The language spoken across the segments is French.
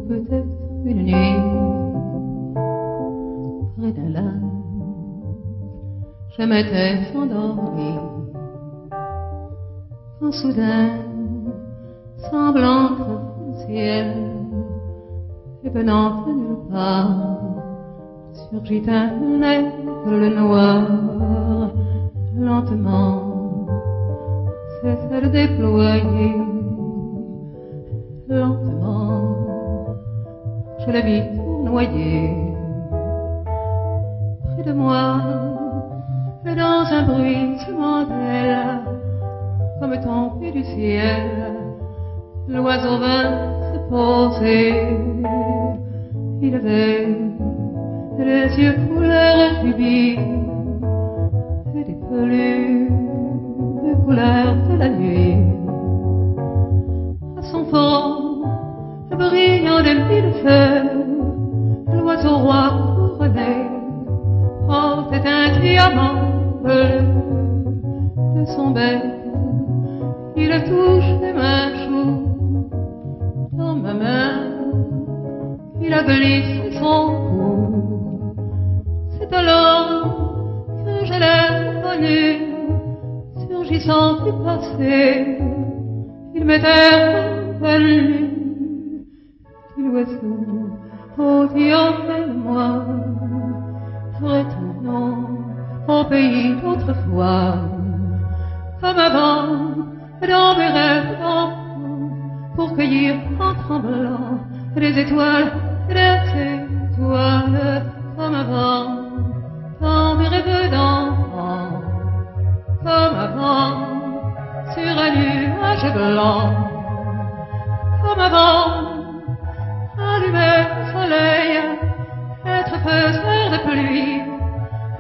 peut-être une nuit, près d'un lac, je m'étais endormie, quand soudain, semblant entre le ciel, et venant de nulle part, surgit un aigle noir, lentement, cessa de déployer, lentement, je le vis noyer, près de moi, et dans un bruissement d'aile, comme tombé du ciel, l'oiseau vint se poser, il avait les yeux couleur rubis, et des peluches couleur de la nuit, à son front brillant de mille feux, l'oiseau roi couronné portait un diamant bleu de son bec. Il touche ma joue dans ma main, il a glissé son cou. C'est alors que je l'ai connu, surgissant du passé, il m'était revenu. L'oiseau dit auprès de moi, retournons au pays d'autrefois, comme avant, dans mes rêves d'enfant, pour cueillir en tremblant des étoiles, comme avant, dans mes rêves d'enfant, comme avant, sur un nuage blanc, comme avant, allumer le soleil, être faiseur de pluie,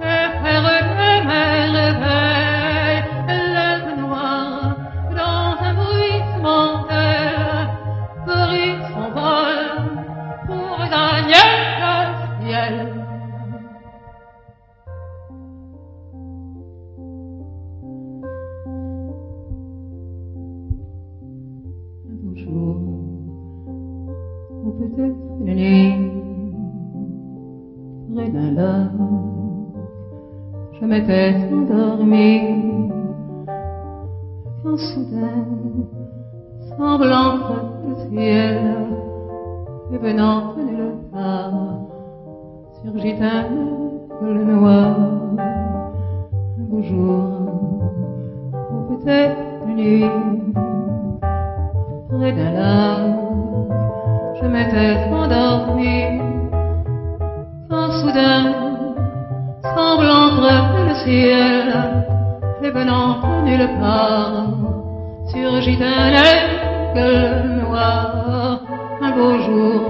et faire des merveilles, l'aigle noir, dans un bruissement d'aile, brise son vol pour gagner le ciel. Un beau jour, ou peut-être une nuit, près d'un lac, je m'étais endormie, quand soudain, semblant entre le ciel, et venant de nulle part, surgit un aigle noir. Un beau jour, ou peut-être une nuit, près d'un lac, je m'étais endormie, quand soudain, semblant entre le ciel, et venant de nulle part, surgit un aigle noir. Un beau jour,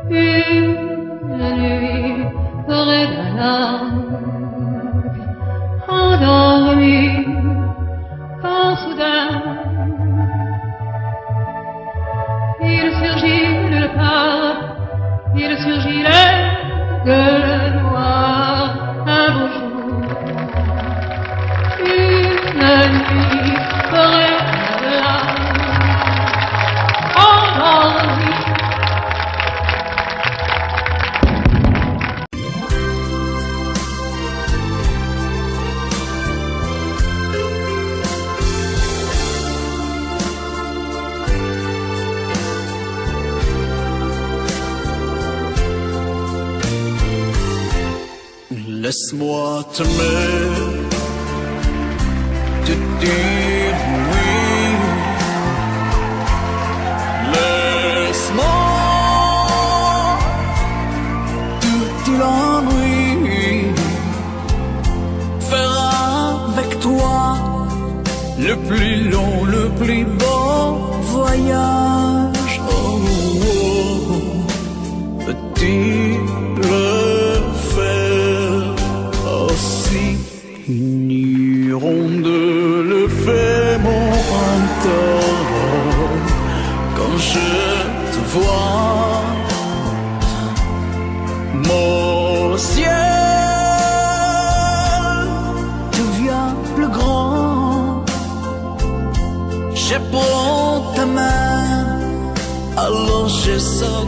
une nuit, près d'un lac, endormi, quand soudain, il surgit de nulle part, il surgit l'aigle noir. Un beau jour, une nuit, près d'un lac, endormi. Laisse-moi t'aimer, te dire oui. Laisse-moi tout l'ennui, faire avec toi le plus long, le plus beau voyage. Oh, oh, oh. Petit le faire aussi, une hirondelle fait mon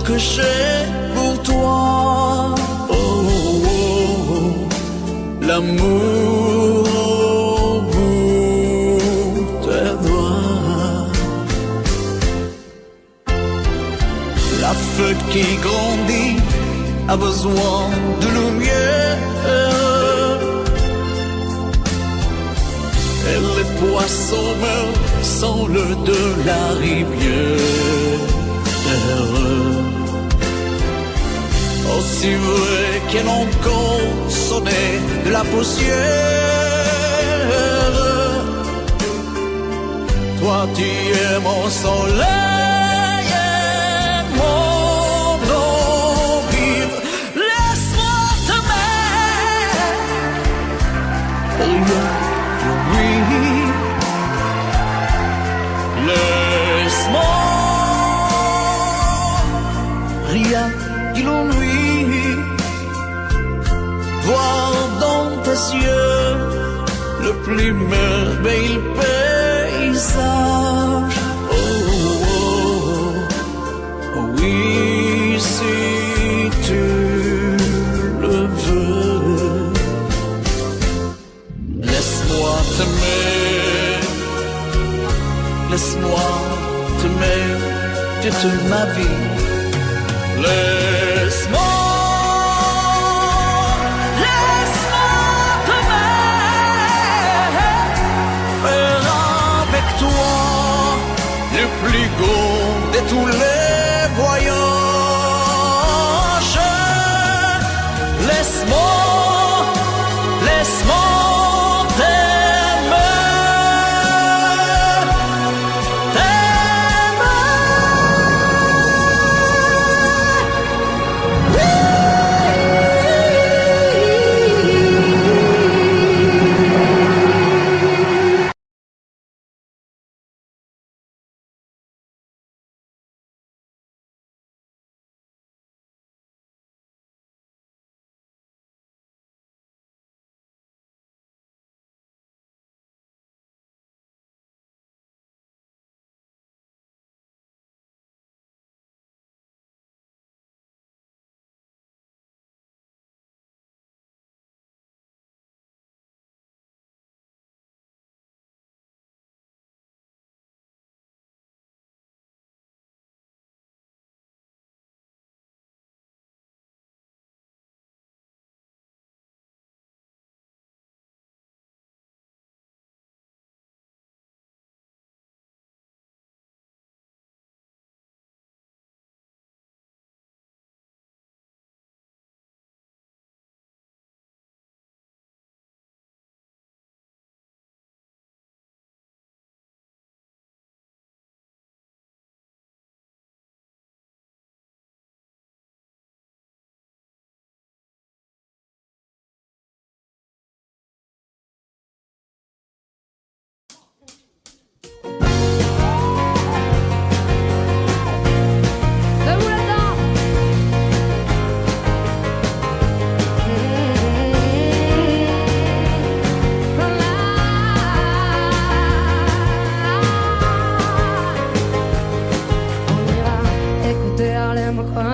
que j'ai pour toi. Oh, oh, oh, l'amour au bout des doigts. La feuille qui grandit a besoin de lumière. Et les poissons meurent sans l'eau de la rivière. Aussi vrai qu'elle encore sonné de la poussière. Toi tu es mon soleil et mon eau vive. Laisse-moi t'aimer. Oui, laisse-moi. Rien que l'ennui, voir dans tes yeux le plus merveilleux paysage. Oh, oh, oh, oui, si tu le veux, laisse-moi t'aimer, laisse-moi t'aimer toute ma vie. Laisse-moi, laisse-moi t'aimer, faire avec toi le plus grand de tous les voyages. Laisse-moi, laisse-moi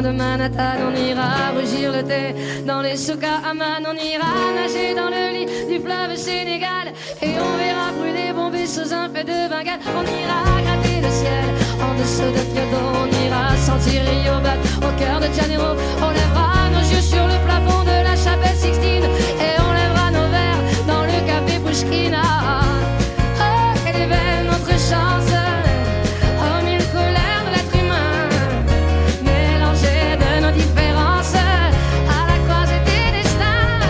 de Manhattan, on ira rougir le thé dans les souks à Amman, on ira nager dans le lit du fleuve Sénégal et on verra brûler bombés sous un feu de Bengale. On ira gratter le ciel en dessous de Kyoto, on ira sentir Rio Bat au cœur de Janeiro. On lèvera nos yeux sur le plafond de la chapelle Sixtine et on lèvera nos verres dans le café Pushkin. Oh, quelle est belle notre chance. Oh, mille colères de l'être humain mélangées de nos différences à la croisée des destins.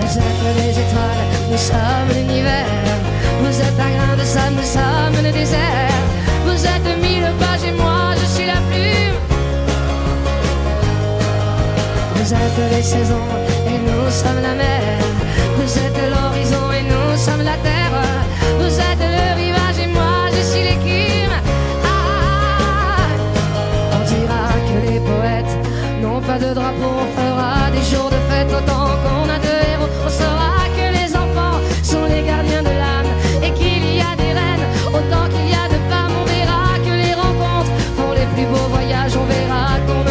Vous êtes les étoiles, nous sommes l'univers. Vous êtes un grain de sable, nous sommes le désert. Vous êtes mille pages et moi je suis la plume. Vous êtes les saisons et nous sommes la mer. Vous êtes l'horizon et nous sommes la terre. Vous êtes le rivage et moi je suis l'écume. On dira que les poètes n'ont pas de drapeau. On fera des jours de fête autant qu'on a de héros. On saura que les enfants sont les gardiens de l'âme et qu'il y a des reines autant qu'il y a de femmes. On verra que les rencontres font les plus beaux voyages. On verra qu'on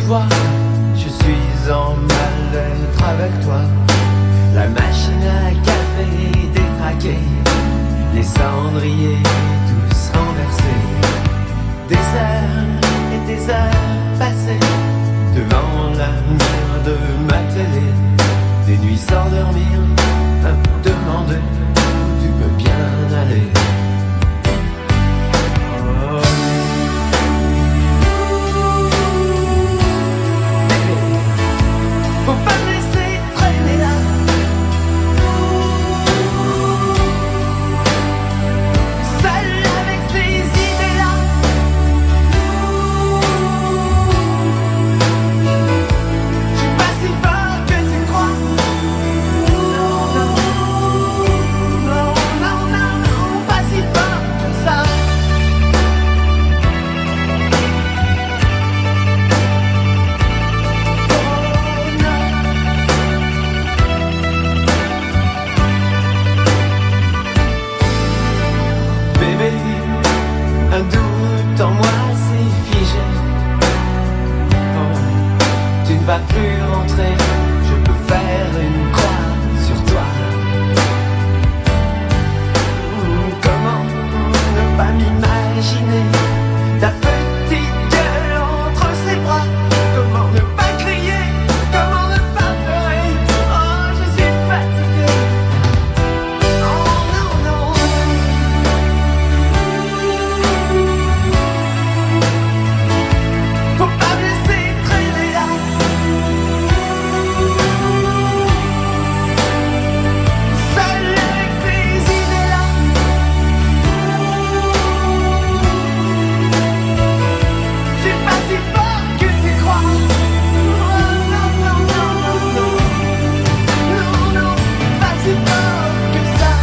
vois, je suis en mal-être avec toi. La machine à café détraquée, les cendriers tous renversés. Des heures et des heures passées devant la lumière de ma télé. Des nuits sans dormir, à me demander où tu peux bien aller. Faut pas me laisser traîner là. Seul avec ces idées-là. Je suis pas si fort que tu crois. Non, non, non, non, pas si fort que ça. Un doute en moi s'est figé. Oh, tu ne vas plus rentrer, je peux faire une croix sur toi. Comment ne pas m'imaginer ta petite gueule entre ses bras? Comment ne pas crier? Comment ne pas pleurer? Oh, je suis fatigué. Oh non, non. Faut pas me laisser traîner là. Seul avec ces idées-là. Je suis pas si fort que tu crois. Oh non, non, non, non, non. Non, non, pas si fort que ça.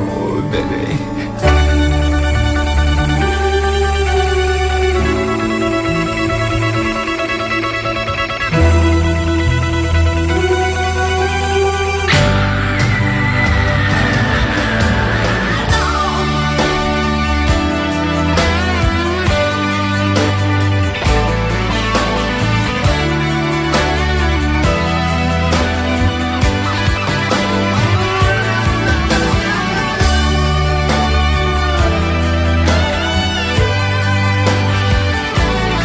Oh bébé.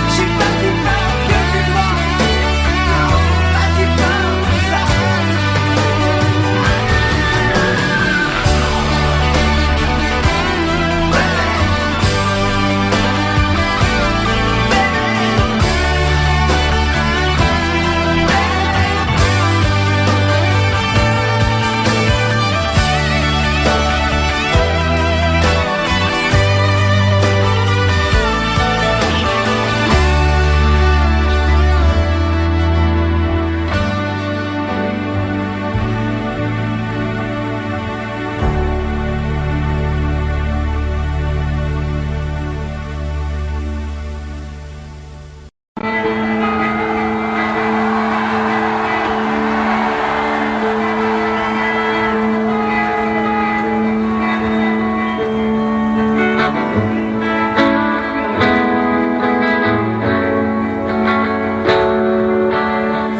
Je suis pas si fort que tu crois. Non, pas si fort que ça.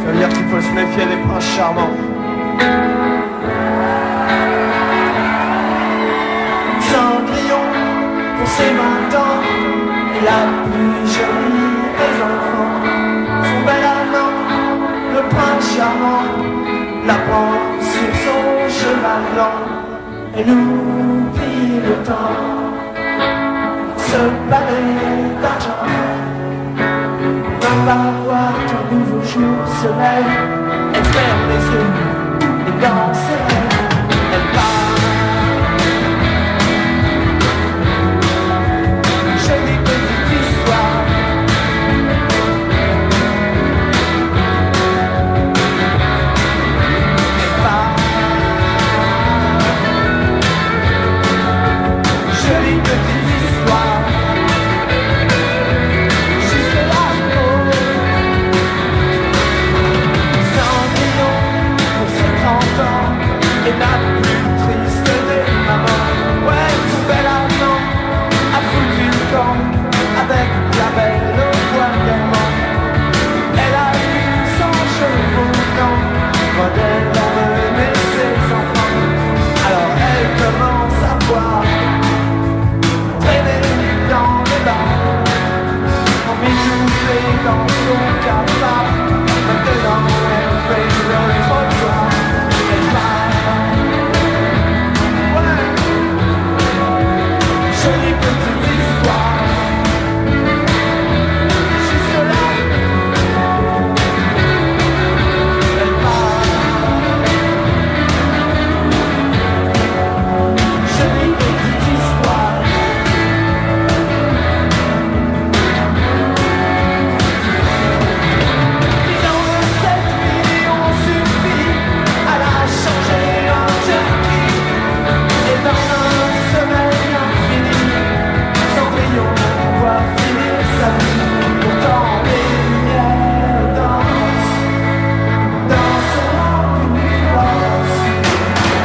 Ça veut dire qu'il faut se méfier des princes charmants. Cendrillon pour ses 20 ans et la plus jolie des enfants. Son bel amant, le prince charmant, la prend sur son cheval blanc. Elle oublie le temps, ce balai d'argent. On va voir ton nouveau jour se lève. Elle ferme les yeux et dans ses rêves, elle parle. Jolie petite histoire. Elle parle. Jolie petite histoire. Jusque là, et la plus triste des mamans. Ouais, son bel argent a foutu le camp avec la belle au poil gaiement. Elle a eu 100 chevaux blancs quand elle emmenait ses enfants. Alors elle commence à boire, traîner dans les bars, m'étouffer dans son cafard. Maintenant elle fait le trottoir. Jolie petite histoire. Jusque-là, elle parle. Jolie petite histoire. Disons que cette vie on suffit à la changer en jerky. Et dans un sommeil infini, Cendrillon voit finir sa vie. Pourtant les lumières dansent dans son ambulance.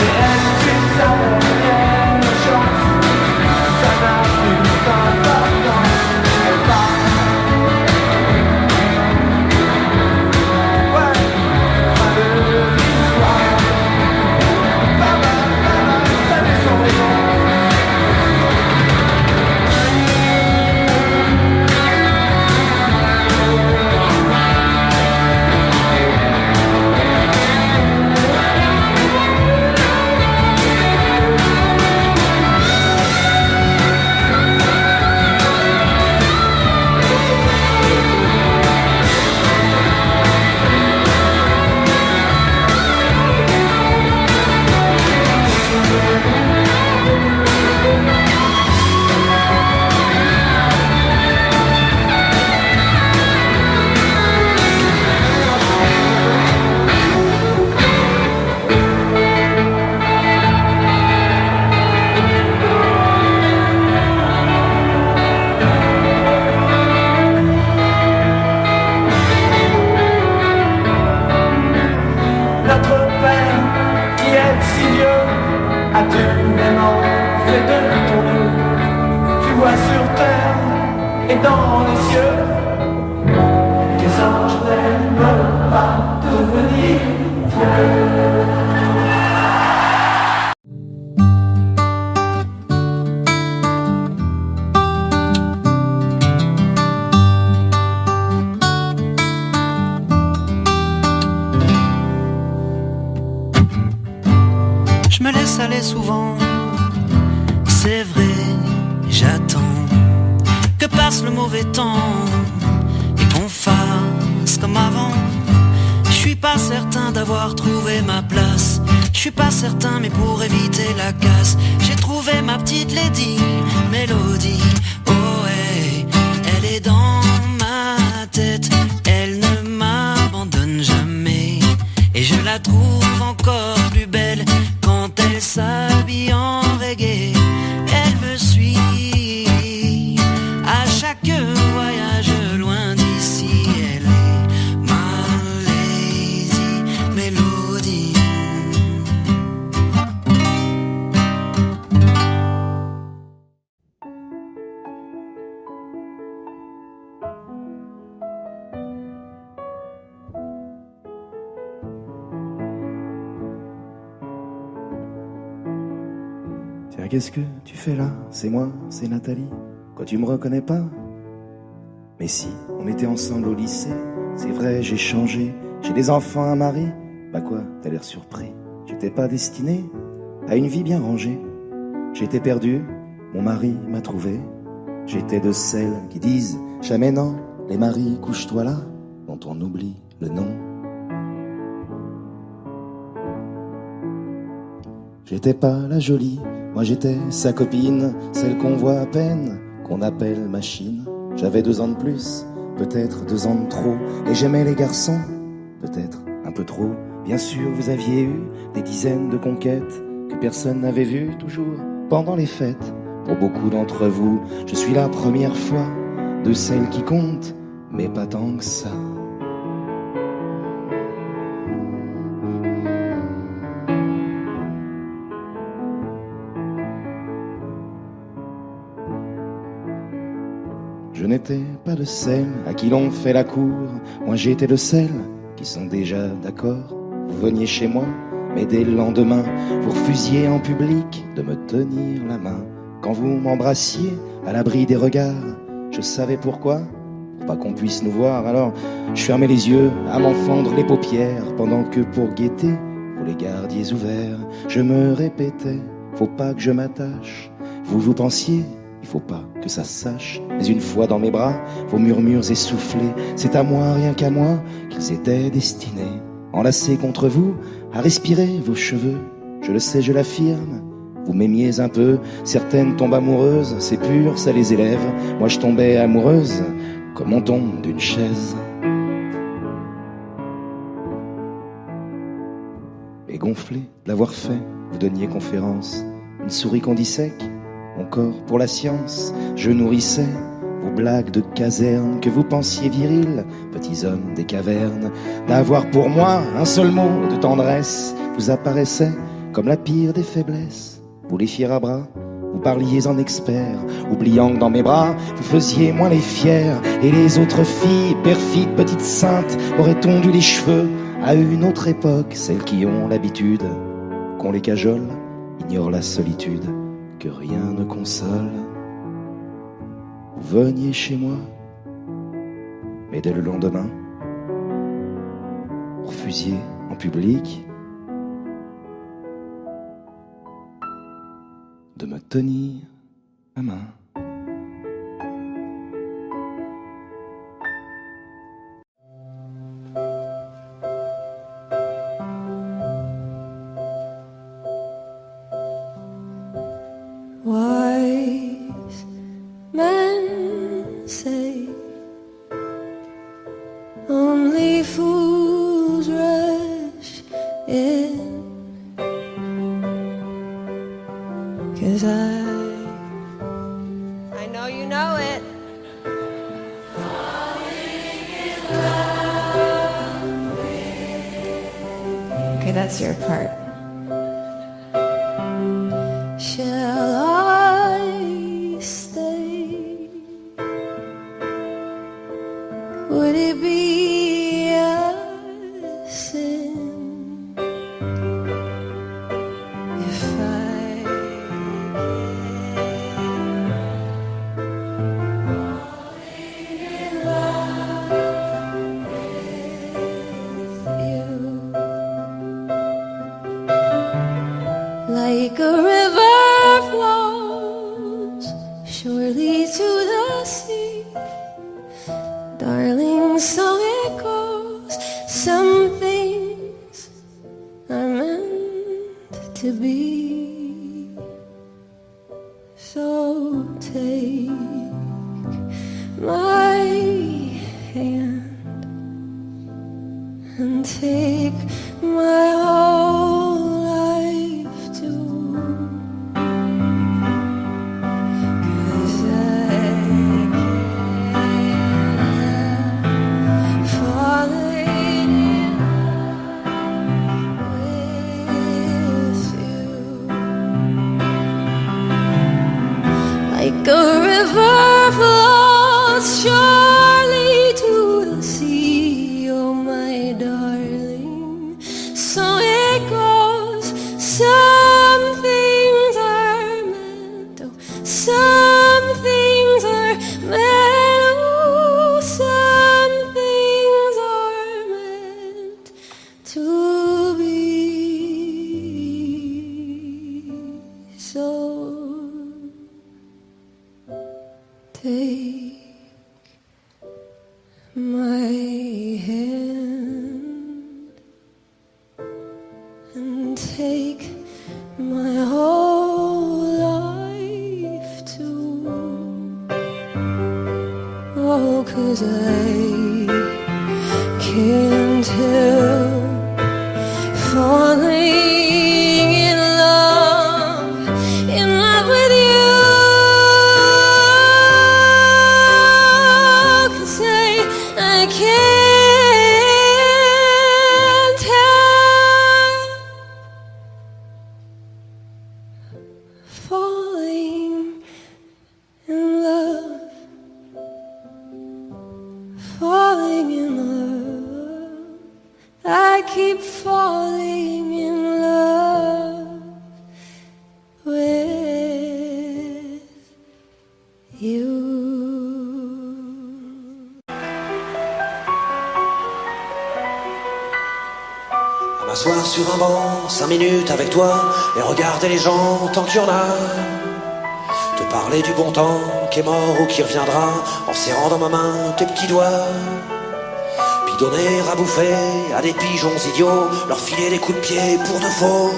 Et elle tue sa dernière chance. Ça n'a plus d'importance. Elle part. Ouais, fin de l'histoire. Baba, salut Cendrillon. Notre Père qui est si vieux, as-tu vraiment fait de ton mieux? Tu vois sur terre et dans les cieux, tes anges n'aiment pas devenir vieux. Je me laisse aller souvent, c'est vrai, j'attends que passe le mauvais temps et qu'on fasse comme avant. Je suis pas certain d'avoir trouvé ma place, je suis pas certain mais pour éviter la casse, j'ai trouvé ma petite lady, Mélodie. Oh hey, elle est dans ma tête, elle ne m'abandonne jamais et je la trouve encore plus belle quand elle s'habille en reggae. Elle me suit à chaque voyage loin d'ici. Elle est ma lazy mélodie. Tiens, qu'est-ce que tu fais là? C'est moi, c'est Nathalie. Quoi, tu me reconnais pas? Mais si, on était ensemble au lycée. C'est vrai, j'ai changé. J'ai des enfants, un mari. Bah quoi, t'as l'air surpris. J'étais pas destiné à une vie bien rangée. J'étais perdu, mon mari m'a trouvé. J'étais de celles qui disent jamais non. Les maris, couche-toi là, dont on oublie le nom. J'étais pas la jolie, moi j'étais sa copine, celle qu'on voit à peine, qu'on appelle machine. J'avais 2 ans de plus, peut-être 2 ans de trop, et j'aimais les garçons, peut-être un peu trop. Bien sûr, vous aviez eu des dizaines de conquêtes que personne n'avait vues toujours pendant les fêtes. Pour beaucoup d'entre vous, je suis la première fois de celle qui compte, mais pas tant que ça. Je n'étais pas de celles à qui l'on fait la cour, moi j'étais de celles qui sont déjà d'accord. Vous veniez chez moi, mais dès le lendemain, vous refusiez en public de me tenir la main. Quand vous m'embrassiez à l'abri des regards, je savais pourquoi, pour pas qu'on puisse nous voir. Alors je fermais les yeux à m'en fendre les paupières, pendant que pour guetter, vous les gardiez ouverts. Je me répétais, faut pas que je m'attache. Vous pensiez, il faut pas que ça se sache. Mais une fois dans mes bras, vos murmures essoufflés, c'est à moi, rien qu'à moi, qu'ils étaient destinés. Enlacés contre vous, à respirer vos cheveux. Je le sais, je l'affirme, vous m'aimiez un peu. Certaines tombent amoureuses, c'est pur, ça les élève. Moi je tombais amoureuse, comme on tombe d'une chaise. Et gonflé de l'avoir fait, vous donniez conférence. Une souris qu'on dissèque, mon corps pour la science. Je nourrissais vos blagues de caserne que vous pensiez virils, petits hommes des cavernes. D'avoir pour moi un seul mot de tendresse vous apparaissait comme la pire des faiblesses. Vous les fiers à bras, vous parliez en expert, oubliant que dans mes bras vous faisiez moins les fiers. Et les autres filles, perfides petites saintes, auraient tondu les cheveux à une autre époque. Celles qui ont l'habitude qu'on les cajole ignorent la solitude que rien ne console. Vous veniez chez moi, mais dès le lendemain, vous refusiez en public de me tenir la main. Wise men say only fools rush in, 'cause I know you know it. Okay, that's your part. Shall I stay? Would it be a sin if I falling in love with you? Like a river flows surely to the sea, darling, so it goes. Some things are meant to be. So take my hand and take my whole life too. 'Cause I can't falling in love with you. Like a river flows surely to the sea, oh my darling, so it goes. Some things are meant, oh, some things are meant, oh, some things are meant to be. So take my hand and take my Oh, 'cause I can't help falling in love with you. 'Cause I can't help falling in love. Falling in love, I keep falling in love with you. À m'asseoir sur un banc, 5 minutes avec toi, et regarder les gens tant qu'il y en a. Te parler du bon temps qui est mort ou qui reviendra, en serrant dans ma main tes petits doigts. Puis donner à bouffer à des pigeons idiots, leur filer des coups de pied pour de faux.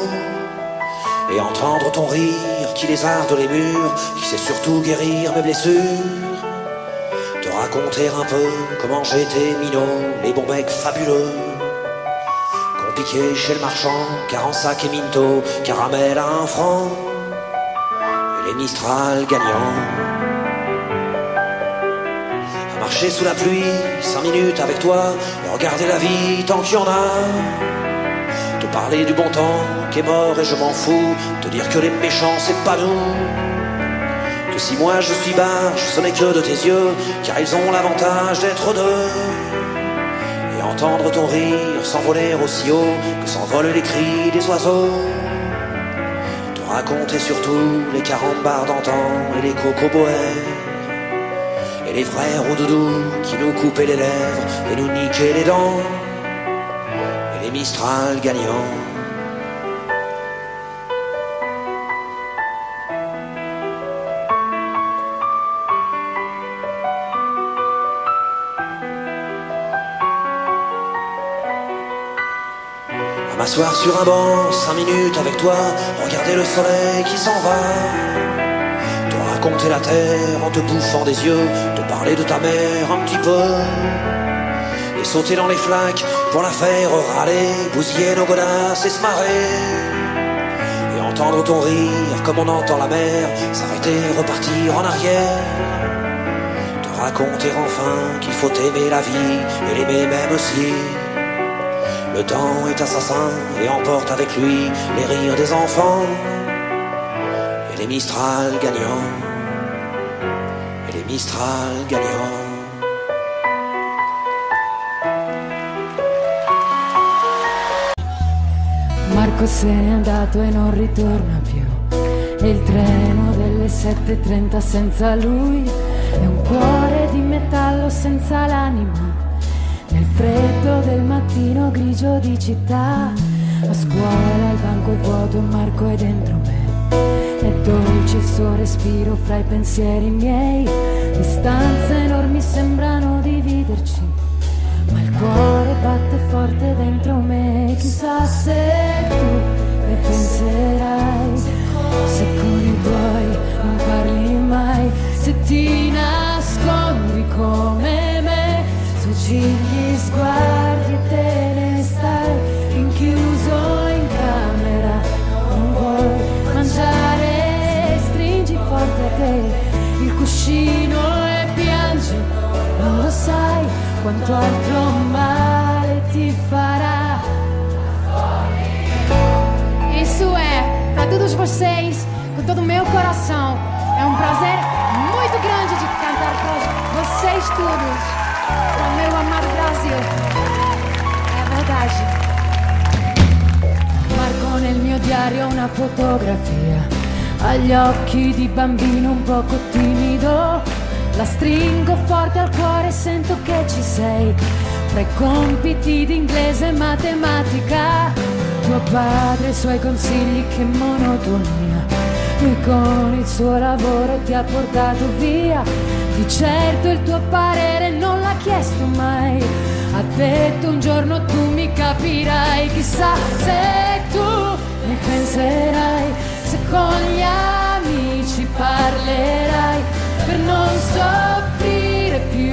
Et entendre ton rire qui lézarde les murs, qui sait surtout guérir mes blessures. Te raconter un peu comment j'étais minot, les bons becs fabuleux qu'on piquait chez le marchand, car en sac et minto, caramel à 1 franc. Les Mistral gagnants. À marcher sous la pluie, 5 minutes avec toi, et regarder la vie tant qu'il y en a. Te parler du bon temps qui est mort et je m'en fous, te dire que les méchants c'est pas nous. Que si moi je suis barge, ce n'est que de tes yeux, car ils ont l'avantage d'être deux. Et entendre ton rire s'envoler aussi haut que s'envolent les cris des oiseaux. Raconter surtout les carambars d'antan et les cocoboères et les vrais roudoudous qui nous coupaient les lèvres et nous niquaient les dents et les Mistral gagnants. M'asseoir sur un banc, 5 minutes avec toi, regarder le soleil qui s'en va. Te raconter la terre en te bouffant des yeux, te parler de ta mère un petit peu. Et sauter dans les flaques pour la faire râler, bousiller nos godasses et se marrer. Et entendre ton rire comme on entend la mer, s'arrêter, repartir en arrière. Te raconter enfin qu'il faut aimer la vie et l'aimer même aussi. Le temps est assassin et emporte avec lui les rires des enfants et les Mistral gagnants, et les Mistral gagnants. Marco se n'è andato e non ritorna più, e il treno delle 7:30 senza lui è un cuore di metallo senza l'anima. Nel freddo del mattino grigio di città, a scuola il banco è vuoto, Marco è dentro me. È dolce il suo respiro fra i pensieri miei, distanze enormi sembrano dividerci, ma il cuore batte forte dentro me. Chissà se tu ne penserai, se con i tuoi non parli mai, se ti nascondi come me, gli sguardi e te ne stai rinchiuso in camera. Non vuoi mangiare, stringi forte a te il cuscino e piangi. Non lo sai quanto altro male ti fará. Isso é para todos vocês, com todo o meu coração. É um prazer muito grande de cantar para vocês todos. Para o meu amado Brasil. É verdade. Marco nel mio diario una fotografia, agli occhi di bambino un poco timido. La stringo forte al cuore e sento che ci sei, fra i compiti di inglese e matematica. Tuo padre e i suoi consigli, che monotonia. Lui con il suo lavoro ti ha portato via. Di certo il tuo parere non l'ha chiesto mai. Ha detto un giorno tu mi capirai. Chissà se tu mi penserai, se con gli amici parlerai, per non soffrire più.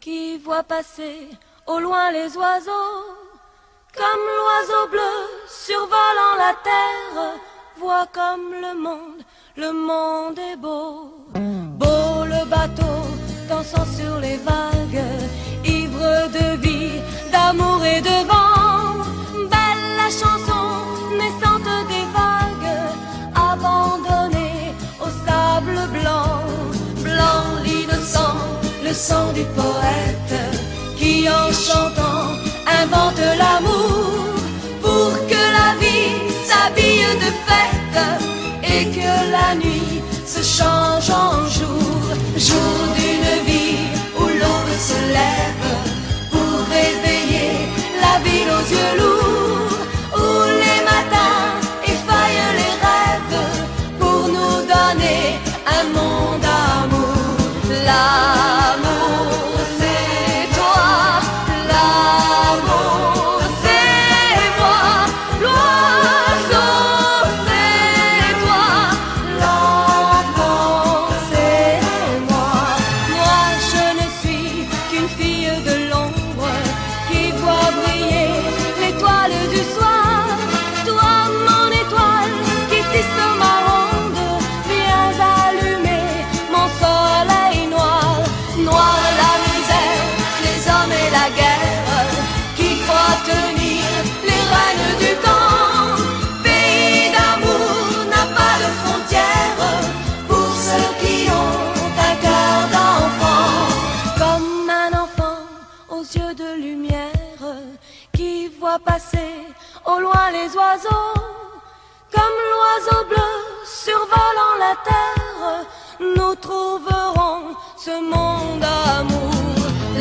qui voit passer au loin les oiseaux, comme l'oiseau bleu survolant la terre, voit comme le monde est beau. Beau le bateau dansant sur les vagues, ivre de vie, d'amour et de vent. Belle la chanson naissante des vagues, abandonnée au sable blanc. Blanc l'innocent, le sang du poète, qui en chantant invente l'amour, pour que la vie s'habille de fête et que la nuit se change en jour. Jour d'une vie où l'aube se lève pour réveiller la ville aux yeux lourds, où les matins effeuillent les rêves pour nous donner un monde d'amour. L'amour c'est toi, l'amour c'est moi, l'oiseau c'est toi, l'enfant c'est moi. Moi je ne suis qu'une fille de l'ombre qui voit briller l'étoile du soir. Toi mon étoile qui tisse ma ronde, viens allumer mon soleil noir. Noir la misère, les hommes et la guerre, qui croient tenir les règnes du temps. Pays d'amour n'a pas de frontières pour ceux qui ont un cœur d'enfant. Comme un enfant aux yeux de lumière, qui voit passer au loin les oiseaux, comme l'oiseau bleu survolant la terre, nous trouverons ce monde d'amour.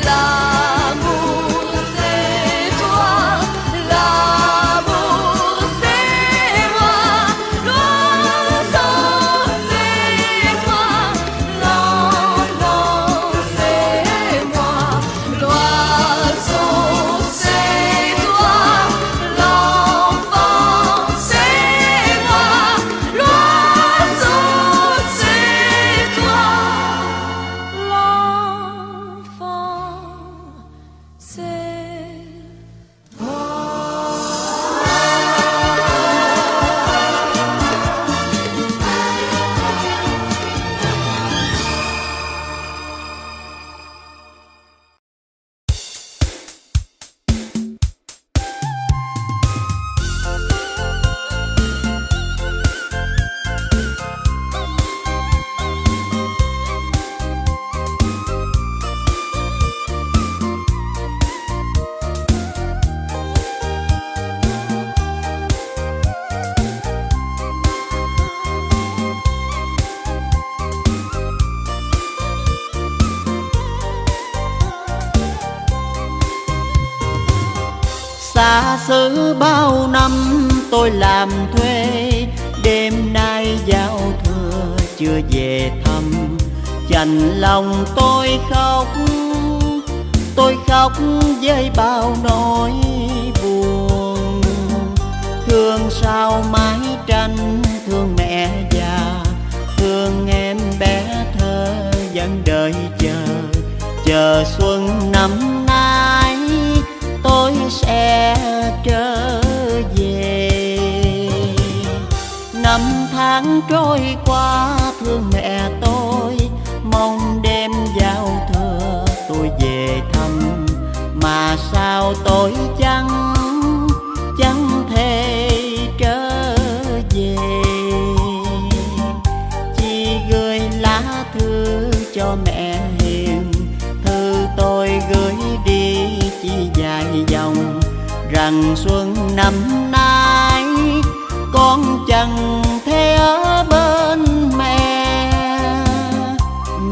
L'amour c'est toi, l'amour c'est moi, l'oiseau c'est toi, l'enfant c'est moi, l'oiseau c'est toi, l'enfant c'est moi, l'oiseau c'est toi, l'enfant c'est Xa xứ bao năm tôi làm thuê, đêm nay giao thừa chưa về thăm. Chạnh lòng tôi khóc với bao nỗi buồn. Thương sao mái tranh, thương mẹ già, thương em bé thơ vẫn đợi chờ xuân năm nay tôi sẽ trở về. Năm tháng trôi qua thương mẹ tôi, mong đêm giao thừa tôi về thăm. Mà sao tôi chẳng thể trở về. Chỉ gửi lá thư cho mẹ hiền, thư tôi gửi đi chỉ vài dòng, rằng xuân năm nay con chẳng thể ở bên mẹ.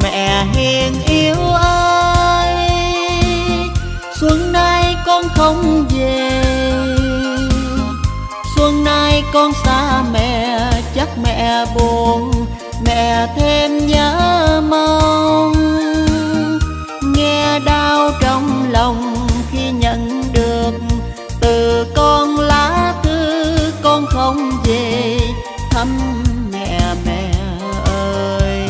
Mẹ hiền yêu ơi, xuân nay con không về. Xuân nay con xa mẹ, chắc mẹ buồn, mẹ thêm nhớ mong. Nghe đau trong lòng khi nhận được từ con lá thư con không về thăm mẹ. Mẹ ơi,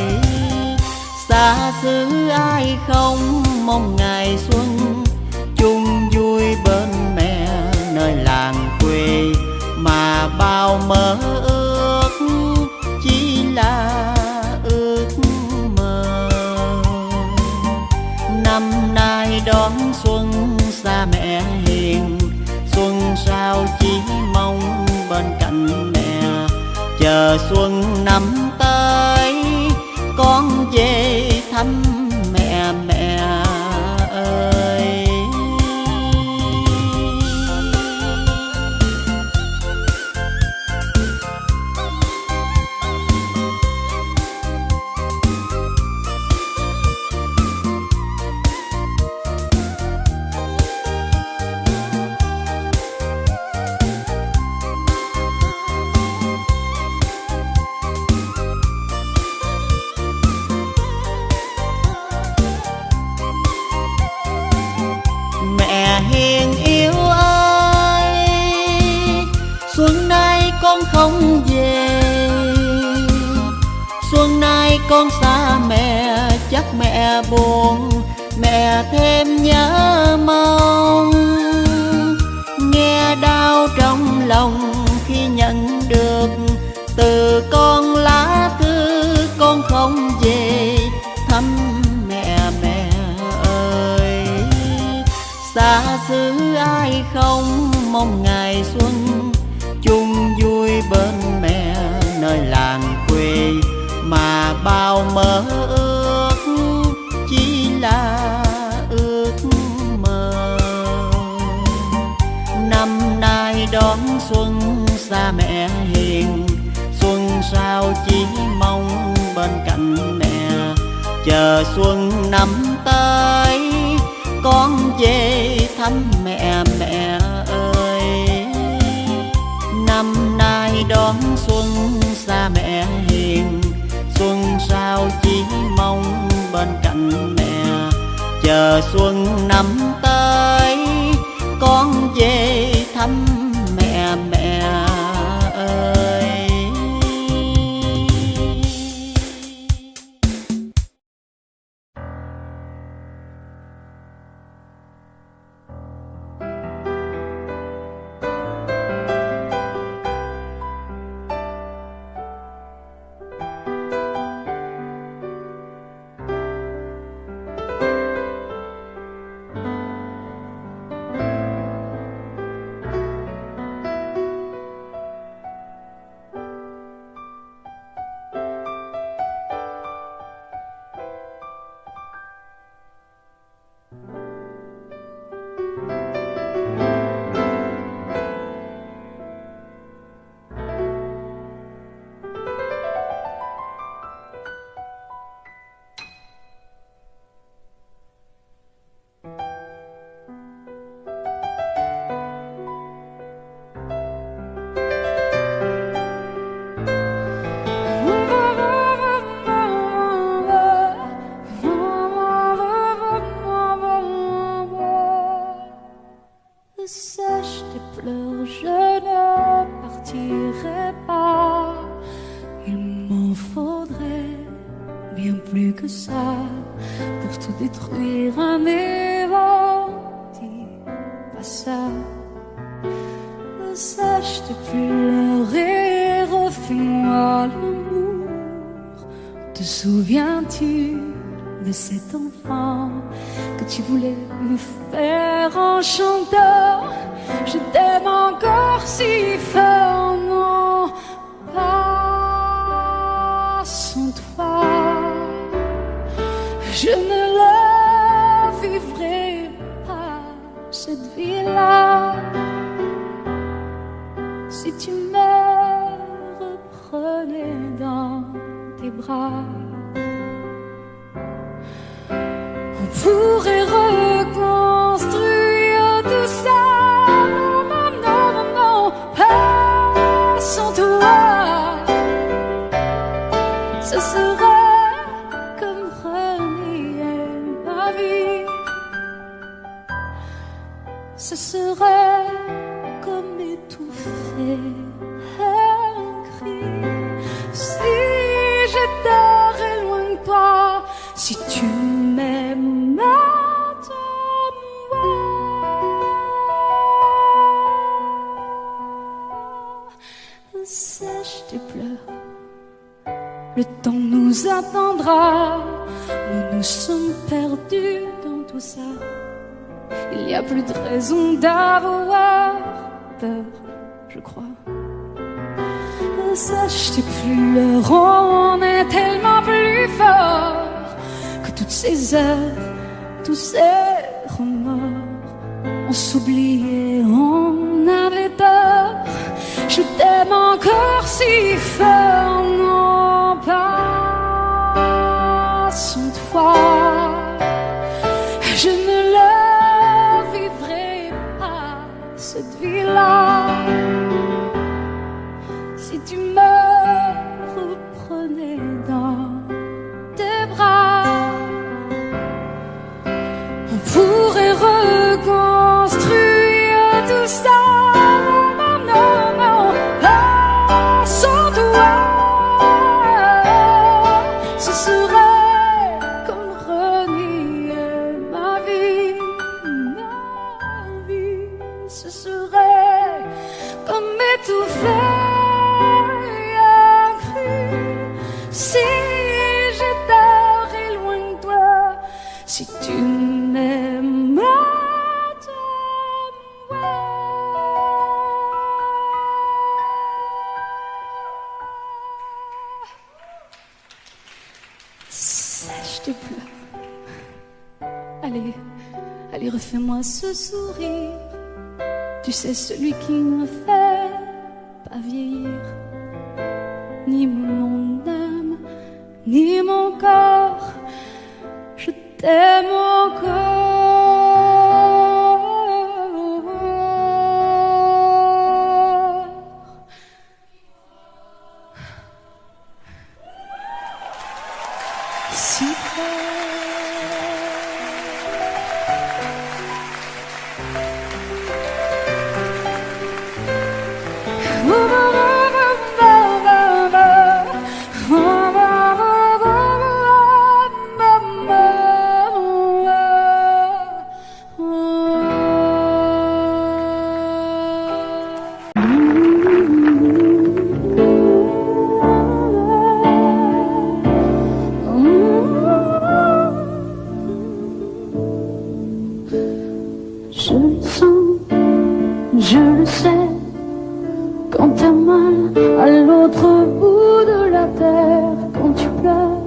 xa xứ ai không mong ngày chờ xuân năm tới con về thăm mẹ mẹ ơi. Mẹ hiền yêu ơi, xuân nay con không về, xuân nay con xa mẹ chắc mẹ buồn, mẹ thêm nhớ mong. Nghe đau trong lòng khi nhận được từ con lá thư con không về thăm mẹ mẹ ơi. Xa xứ ai không mong ngày xuân chung vui bên mẹ nơi làng quê, mà bao mơ ước chỉ là ước mơ. Năm nay đón xuân xa mẹ hiền, xuân sao chỉ mong bên cạnh mẹ. Chờ xuân năm tới con về thăm mẹ mẹ ơi. Năm nay đón xuân xa mẹ hiền, xuân sao chỉ mong bên cạnh mẹ. Chờ xuân năm tới con về thăm mẹ mẹ ơi. Il n'y a plus de raison d'avoir peur, je crois. s'acheter plus. Le rond est tellement plus fort que toutes ces heures, tous ces remords. On s'oubliait, on avait tort. Je t'aime encore si fort, non pas sans toi. Je ne la vivrai pas, cette vie-là. Si tu me reprenais dans tes bras, on pourrait reconstruire tout ça. Non, non, non, pas sans toi. Ce serait comme renier ma vie. Ce serait comme m'étouffer. Si j'étais loin de toi, si tu m'aimes, sèche tes pleurs. Allez, allez, refais-moi ce sourire. Tu sais, celui qui ne me fait pas vieillir. Ni mon âme, ni mon corps, je t'aime encore. Si je le sens, je le sais, quand t'as mal à l'autre bout de la terre, quand tu pleures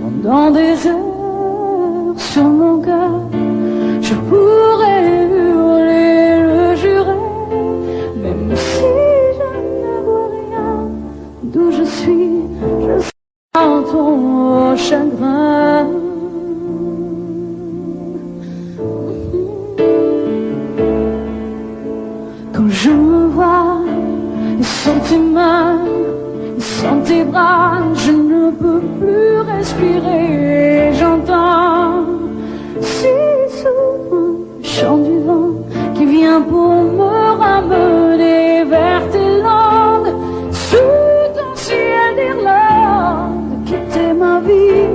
pendant des heures sur mon cœur, je pourrais hurler, le jurer, même si je ne vois rien d'où je suis, je sens ton chagrin. Quand je me vois sans tes mains, sans tes bras, je ne peux plus respirer. J'entends si souvent le chant du vent qui vient pour me ramener vers tes langues, sous ton ciel d'Irlande, quitter ma vie,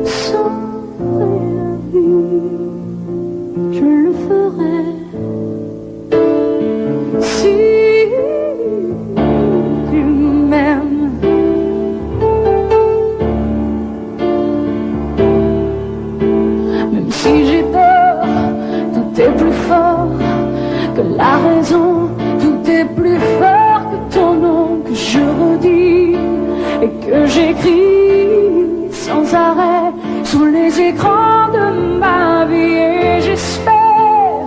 sauver la vie, je le ferai. Si tu m'aimes, même si j'ai tort, tout est plus fort que la raison, tout est plus fort que ton nom que je redis et que j'écris sans arrêt sur les écrans de ma vie. Et j'espère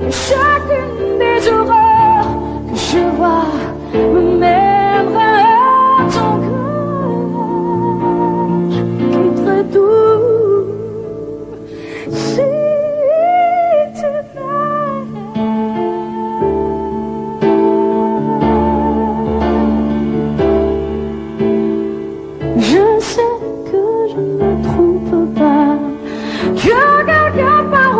que chacune des horreurs que je vois me mènera à ton cœur. Je quitterai tout si tu m'aimes. Je sais que je ne me trompe pas, que quelqu'un par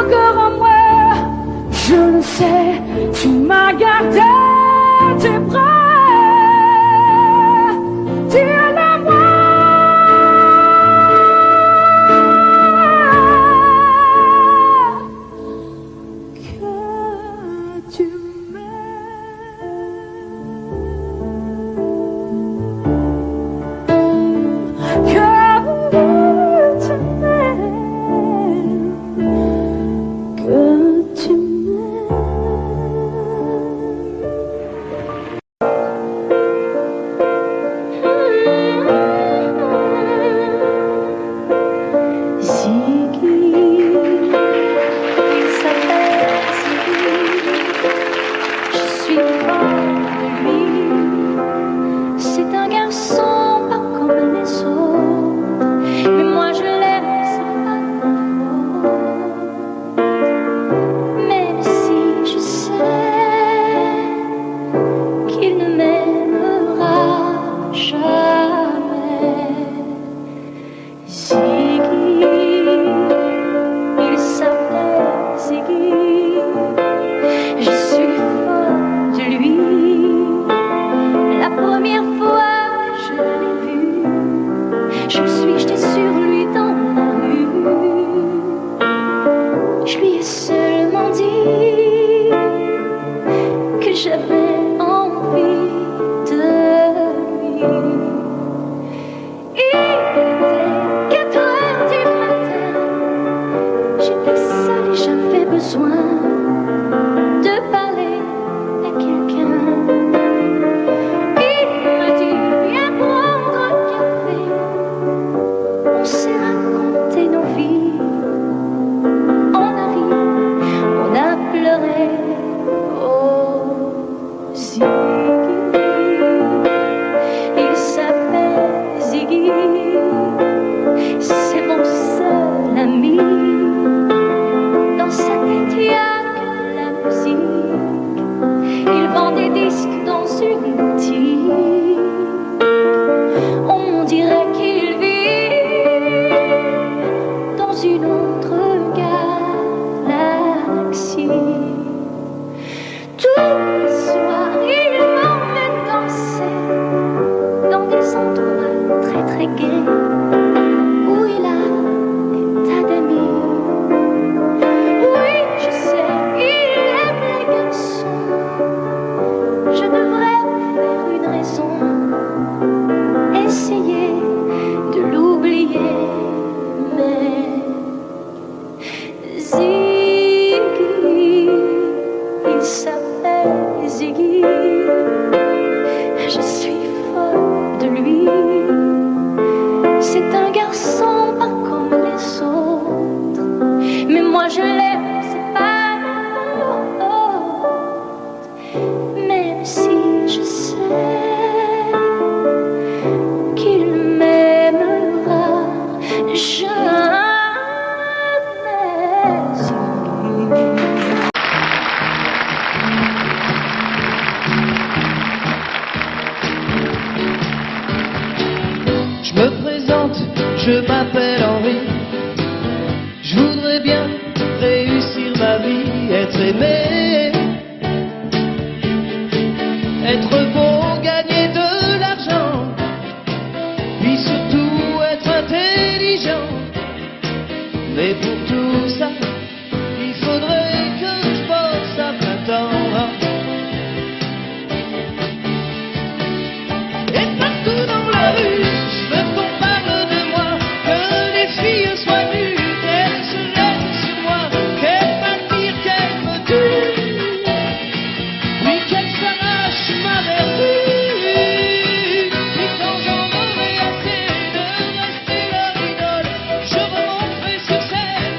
encore en moi. Je le sais, tu m'as gardé tes bras. Dis-le-moi. Que tu je m'appelle Henri. Je voudrais bien réussir ma vie, être aimé, être beau, gagner de l'argent, puis surtout être intelligent. Mais pour tout ça, il faudrait que je bosse à plein temps. Et partout dans la rue, je veux qu'on parle de moi, que les filles soient nues, qu'elles se jettent sur moi, qu'elles fassent dire qu'elles me tuent, puis qu'elles s'arrachent ma vertu. Puis quand j'en aurai assez de rester leur idole, je remonterai sur scène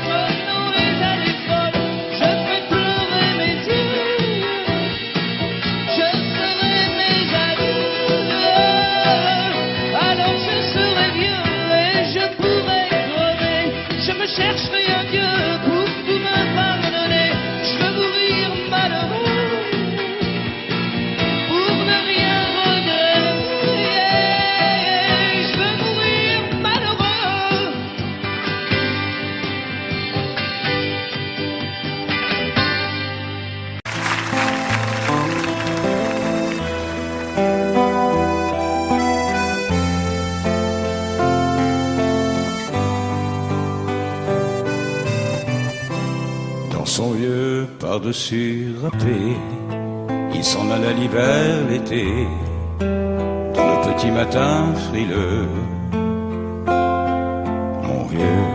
son vieux par-dessus râpé, il s'en alla l'hiver, l'été, dans le petit matin frileux. Mon vieux,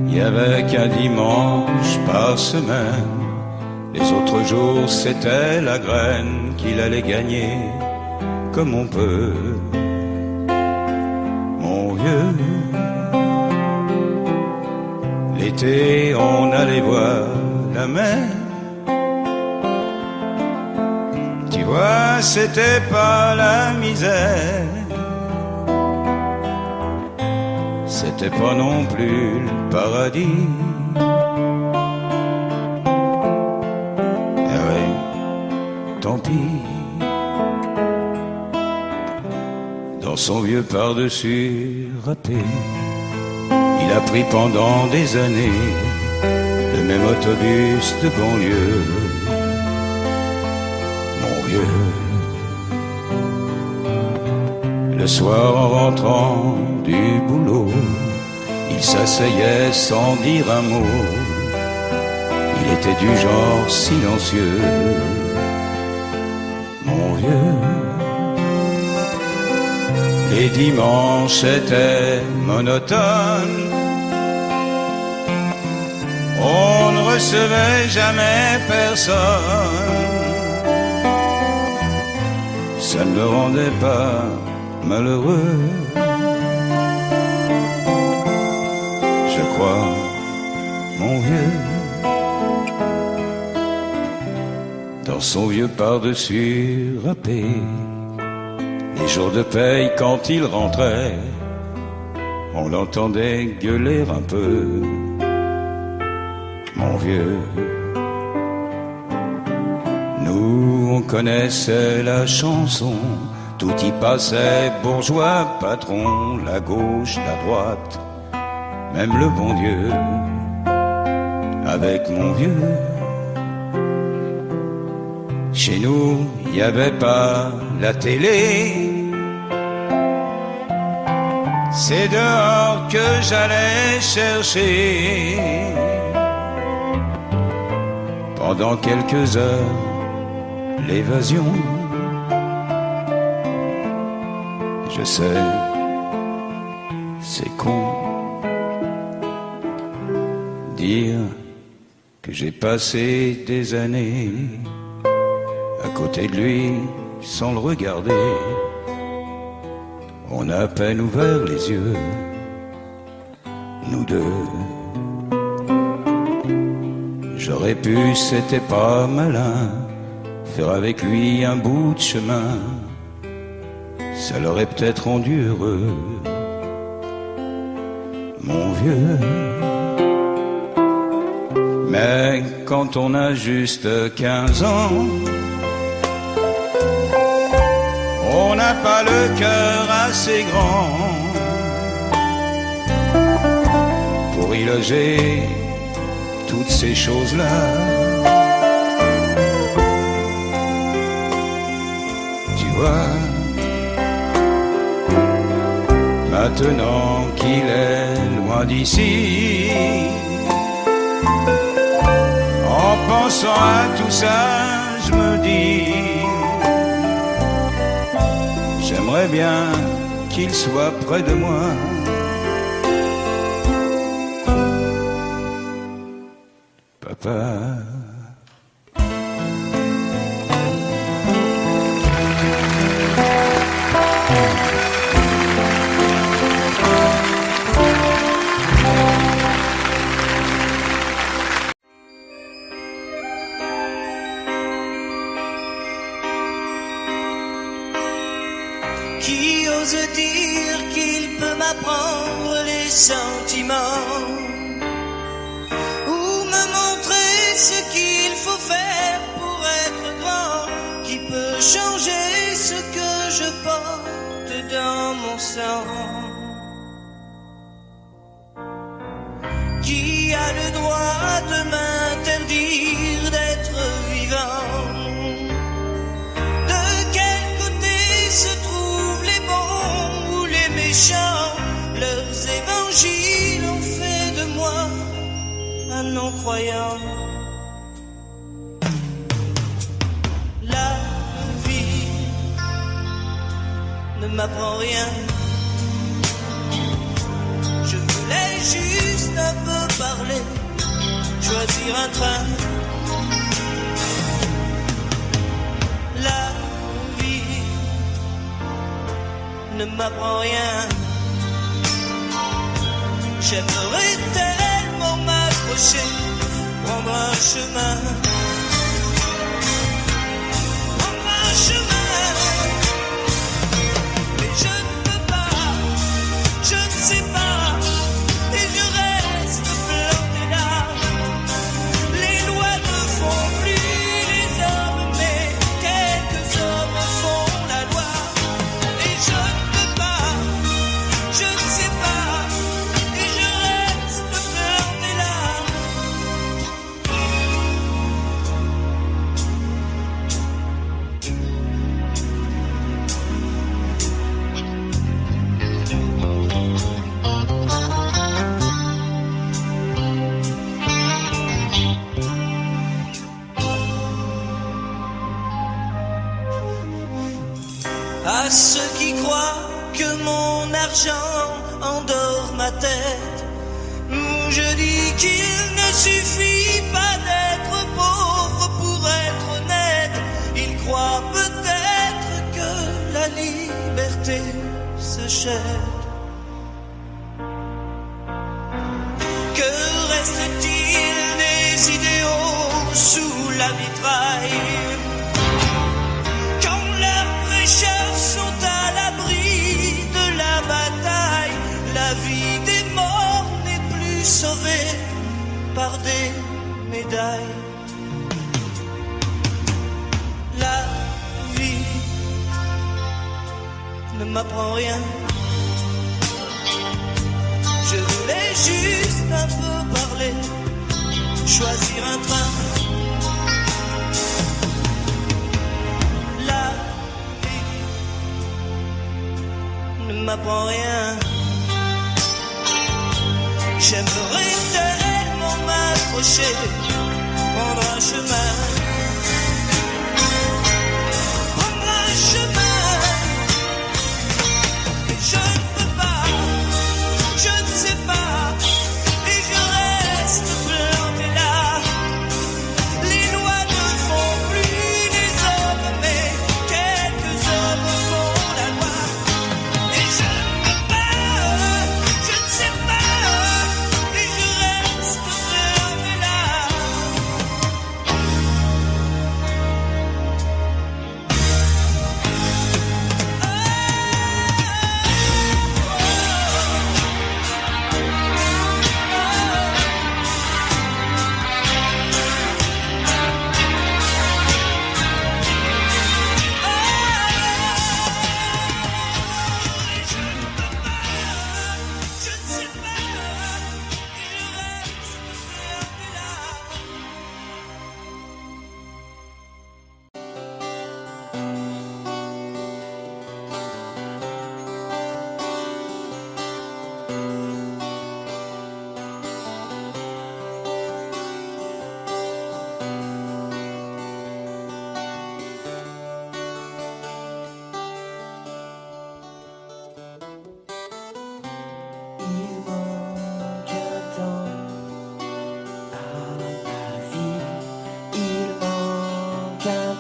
il y avait qu'un dimanche par semaine, les autres jours c'était la graine qu'il allait gagner comme on peut. Mon vieux, l'été on allait voir la mer. Tu vois, c'était pas la misère, c'était pas non plus le paradis. Eh ouais, tant pis. Dans son vieux par-dessus râpé, il a pris pendant des années le même autobus de banlieue. Mon vieux, le soir en rentrant du boulot, il s'asseyait sans dire un mot. Il était du genre silencieux. Mon vieux, les dimanches étaient monotones. On ne recevait jamais personne. Ça ne le rendait pas malheureux. Je crois, mon vieux, dans son vieux par-dessus râpé, les jours de paye quand il rentrait, on l'entendait gueuler un peu. Mon vieux, nous on connaissait la chanson, tout y passait, bourgeois, patron, la gauche, la droite, même le bon Dieu. Avec mon vieux, chez nous, il n'y avait pas la télé. C'est dehors que j'allais chercher. Pendant quelques heures, l'évasion. Je sais, c'est con, dire que j'ai passé des années à côté de lui sans le regarder. On a à peine ouvert les yeux, nous deux. J'aurais pu, c'était pas malin, faire avec lui un bout de chemin. Ça l'aurait peut-être rendu heureux. Mon vieux, mais quand on a juste 15 ans, on n'a pas le cœur assez grand pour y loger toutes ces choses-là. Tu vois, maintenant qu'il est loin d'ici, en pensant à tout ça, je me dis, j'aimerais bien qu'il soit près de moi. Papa. Qui ose dire qu'il peut m'apprendre les sentiments ou me montrer ce qu'il faut faire pour être grand? Qui peut changer ce que je porte dans mon sang? Qui a le droit de m'interdire d'être vivant? De quel côté se trouvent les bons ou les méchants? Leurs évangiles ont fait de moi un non-croyant. La vie ne m'apprend rien. Je voulais juste un peu parler, choisir un train. La vie ne m'apprend rien. J'aimerais tellement m'approcher, prendre un chemin. Prendre un chemin. Mais je ne peux pas, je ne sais pas, et je reste planté là. Les lois ne font plus les hommes, mais quelques hommes font la loi. Et je ne peux pas, je ne sais pas, et je reste planté là. À ceux qui croient que mon argent endort ma tête, je dis qu'il ne suffit pas d'être pauvre pour être honnête. Ils croient peut-être que la liberté s'achète. Que reste-t-il des idéaux sous la vitraille? Quand leurs prêcheurs sont à l'abri de la bataille, la vie des morts n'est plus sauvée par des médailles. La vie ne m'apprend rien. Je voulais juste un peu parler, choisir un train. La vie ne m'apprend rien. J'aimerais tellement m'approcher, prendre un chemin. Prendre un chemin. Et je ne peux pas, je ne sais pas, et je reste planté là. Les lois ne font plus les hommes, mais quelques hommes font la loi. Et je ne peux pas, je ne sais pas, et je reste planté là.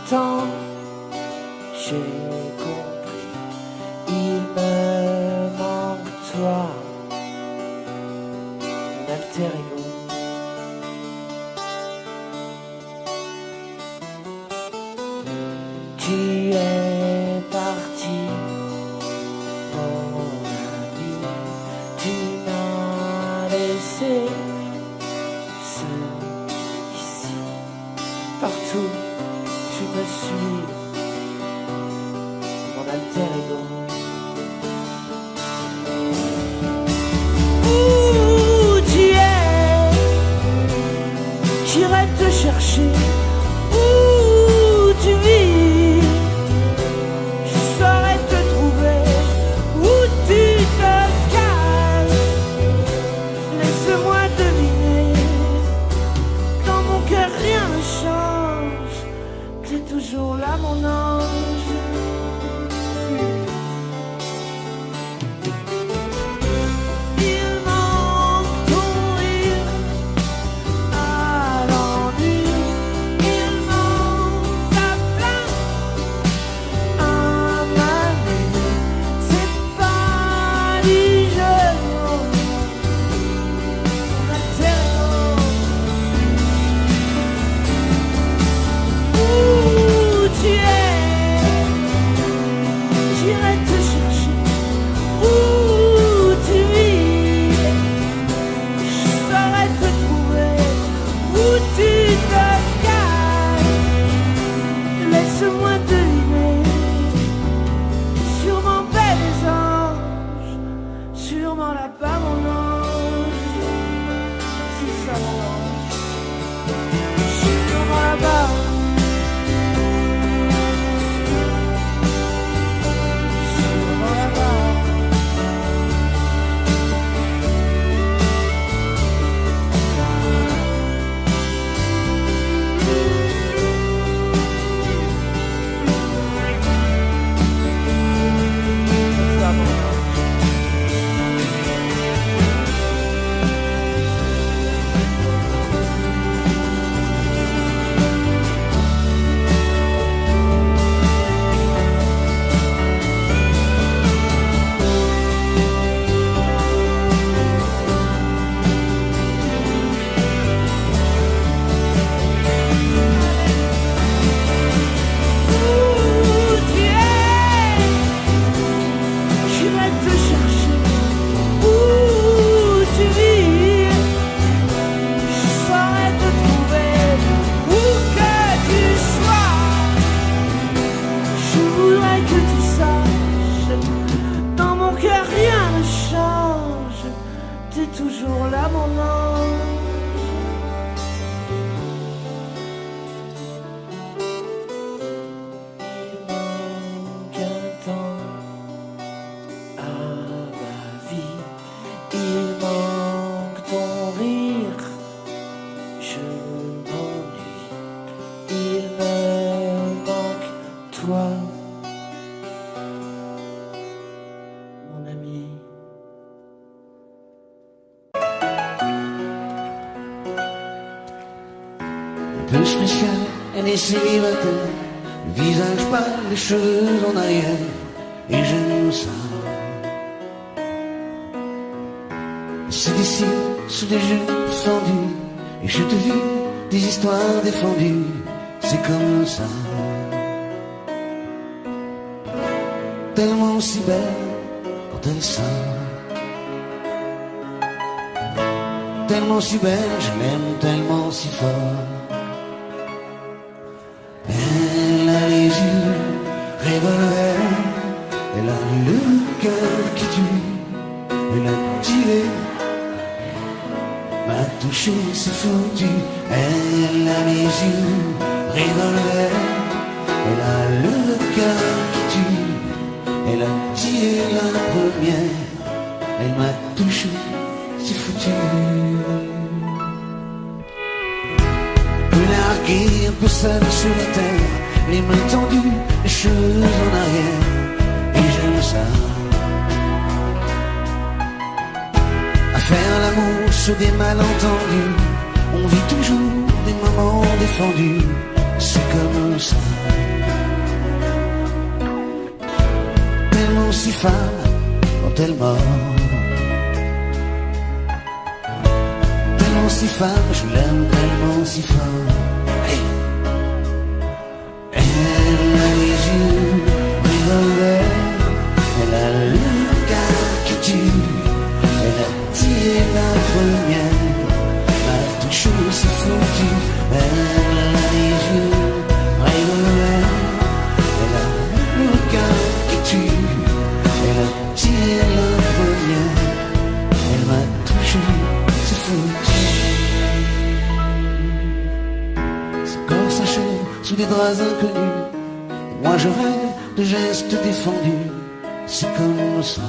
temps, j'ai compris, il me manque toi, mon alter ego. Tu es parti, mon ami, tu m'as laissé seul ici, partout. Tu me suis, mon alter ego. Où tu es, j'irai te chercher. Où tu vis, je saurai te trouver. Où tu te caches, laisse-moi deviner. sur la barre. Toujours là, mon ange. Quel temps à ma vie, il manque ton rire. Je m'ennuie, il me manque toi, mon ami. Peu spécial, elle est célibataire, le visage pâle, les cheveux en arrière, et j'aime ça. C'est d'ici, sous des jupes fendues, et je te vis des histoires défendues, c'est comme ça. Tellement si belle quand elle sort, tellement si belle, je l'aime tellement si fort. Elle a les yeux revolver, elle a le cœur qui tue, elle a tiré, m'a touché, c'est foutu. Elle a les yeux revolver, elle a le cœur qui tue, elle a tiré la première, elle m'a touché, c'est foutu. Largué un peu seul sur la terre, les mains tendues, les cheveux en arrière, et j'aime ça. À faire l'amour sur des malentendus, on vit toujours des moments défendus, c'est comme ça. Tellement si femme quand elle mord, tellement si femme, je l'aime tellement si fort. Elle a les yeux revolver, elle a le cœur qui tue, elle a tiré la première, m'a touché, c'est foutu. Elle a les yeux revolver, elle a le cœur qui tue, elle a tiré la première, elle m'a touché, c'est foutu. Son corps s'achève sous des draps inconnus, moi je rêve de gestes défendus, c'est comme ça.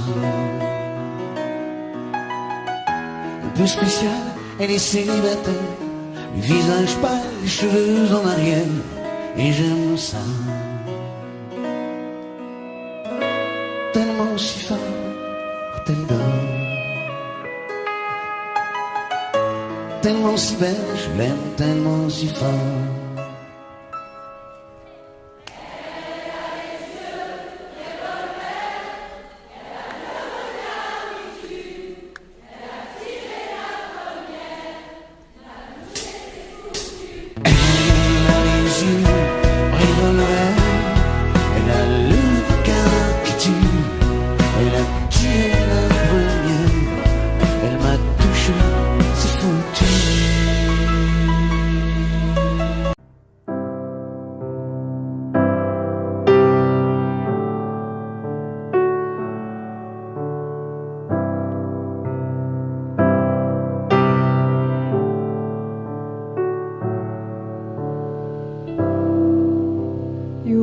Un peu spécial, elle est célibataire, le visage pâle, les cheveux en arrière, et j'aime ça. Tellement si fort quand elle dort, tellement si belle, je l'aime tellement si fort.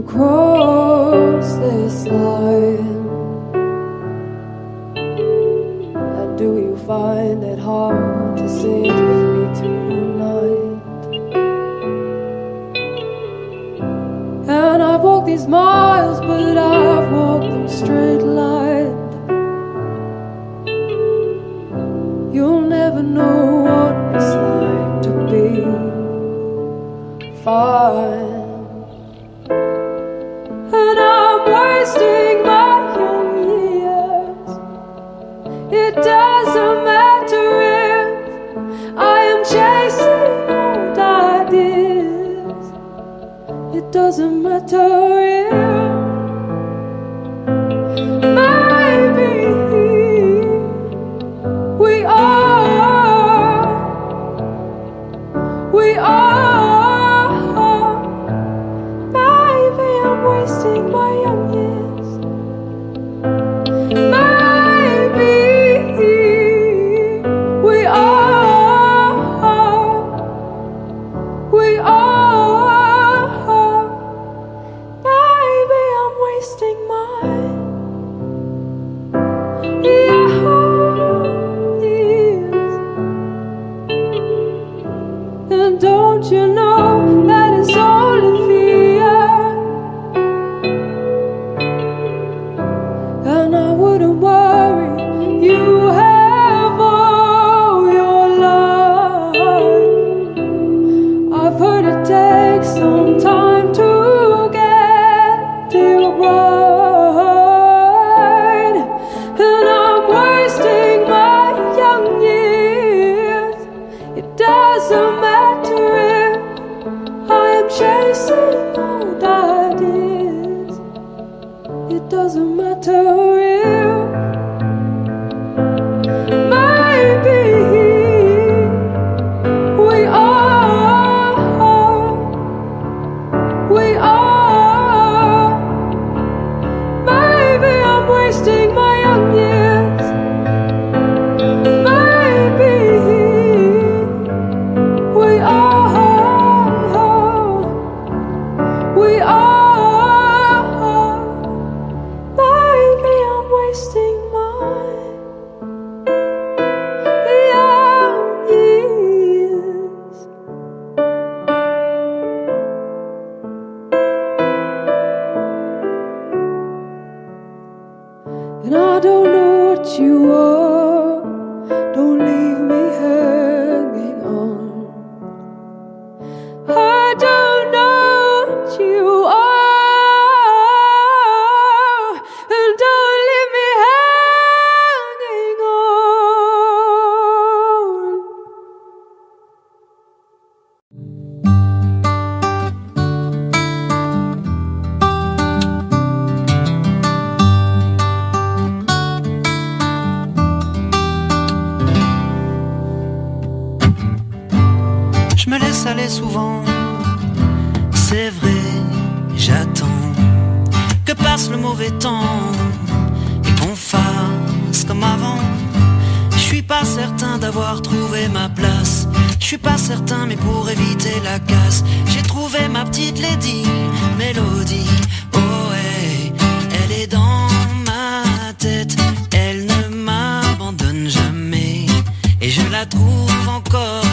cross this line? And do you find it hard to sit with me tonight? And I've walked these miles, but I've walked them straight line. You'll never know what it's like to be fine. And I'm wasting my young years. It doesn't matter if I am chasing old ideas. It doesn't matter if maybe we are maybe I'm wasting my young years. Maybe we are maybe I'm wasting my young years. And don't you know that it's only fear? And I wouldn't worry, you have all your life. I've heard it takes some time to get it right. And I'm wasting my young years. It doesn't matter if I am chasing old ideas. It doesn't matter if maybe we are maybe I'm wasting my young years. Maybe we are maybe I'm wasting my young years. And I don't know what you are. Don't leave me hanging on. I don't know what you are. And don't leave me hanging on. Je me laisse aller souvent, c'est vrai, j'attends que passe le mauvais temps et qu'on fasse comme avant. Je suis pas certain d'avoir trouvé ma place, je suis pas certain mais pour éviter la casse, j'ai trouvé ma petite lady, Mélodie. Oh hey, elle est dans ma tête, elle ne m'abandonne jamais et je la trouve encore